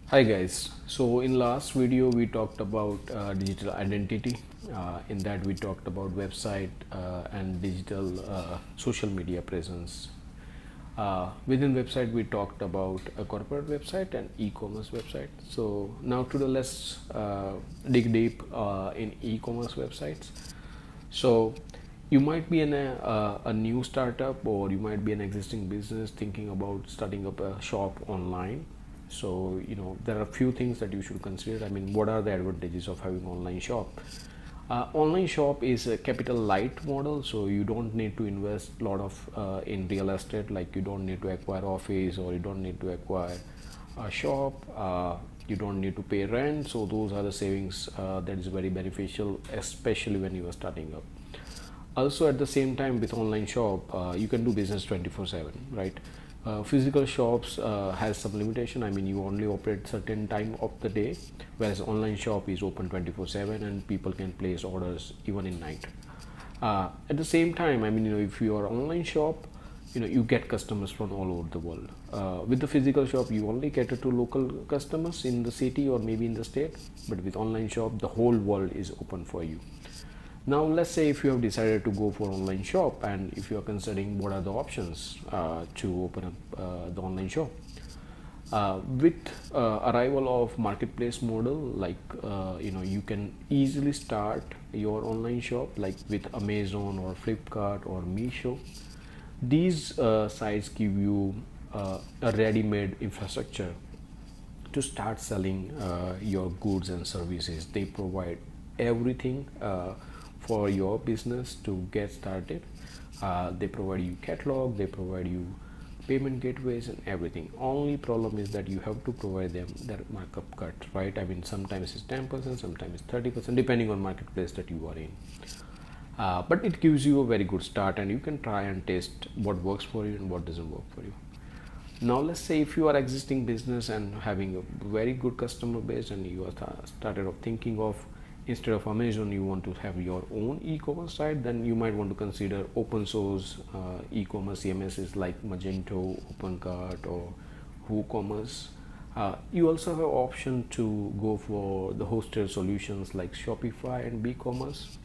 Hi guys, so in last video we talked about digital identity. In that we talked about website and digital social media presence. Within website we talked about a corporate website and e-commerce website. So now today let's dig deep in e-commerce websites. So you might be in a new startup, or you might be an existing business thinking about starting up a shop online. So there are a few things that you should consider. I mean, what are the advantages of having online shop? Online shop is a capital light model, so you don't need to invest a lot of in real estate. Like, you don't need to acquire office, or you don't need to acquire a shop. You don't need to pay rent. So those are the savings that is very beneficial, especially when you are starting up. Also, at the same time, with online shop you can do business 24/7, right? Physical shops has some limitation. I mean, you only operate certain time of the day, whereas online shop is open 24/7 and people can place orders even in night. At the same time, I mean, if you are online shop, you get customers from all over the world. With the physical shop, you only cater to local customers in the city or maybe in the state, but with online shop, the whole world is open for you. Now let's say if you have decided to go for online shop, and if you are considering what are the options to open up the online shop. With arrival of marketplace model, like you can easily start your online shop like with Amazon or Flipkart or Meesho. These sites give you a ready-made infrastructure to start selling your goods and services. They provide everything for your business to get started. They provide you catalog, they provide you payment gateways and everything. Only problem is that you have to provide them their markup cut, right? I mean, sometimes it's 10%, sometimes it's 30%, depending on marketplace that you are in. But it gives you a very good start, and you can try and test what works for you and what doesn't work for you. Now let's say if you are existing business and having a very good customer base, and you are started of thinking of, instead of Amazon, you want to have your own e-commerce site, then you might want to consider open source e-commerce CMSs like Magento, OpenCart or WooCommerce. You also have option to go for the hosted solutions like Shopify and BigCommerce.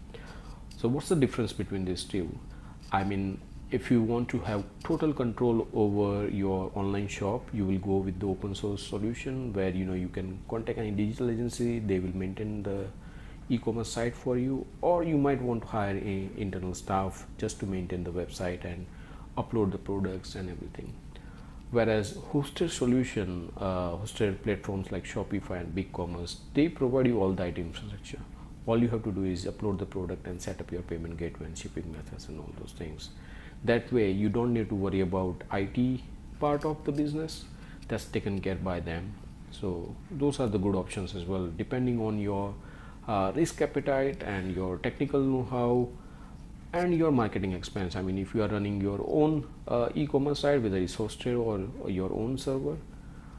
So what's the difference between these two? I mean, if you want to have total control over your online shop, you will go with the open source solution, where you can contact any digital agency, they will maintain the e-commerce site for you, or you might want to hire a internal staff just to maintain the website and upload the products and everything. Whereas hosted solution, hosted platforms like Shopify and BigCommerce, they provide you all the IT infrastructure. All you have to do is upload the product and set up your payment gateway and shipping methods and all those things. That way you don't need to worry about IT part of the business. That's taken care by them. So those are the good options as well, depending on your risk appetite and your technical know-how and your marketing expense. I mean, if you are running your own e-commerce site, whether it's hosted or your own server,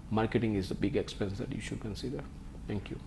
marketing is a big expense that you should consider. Thank you.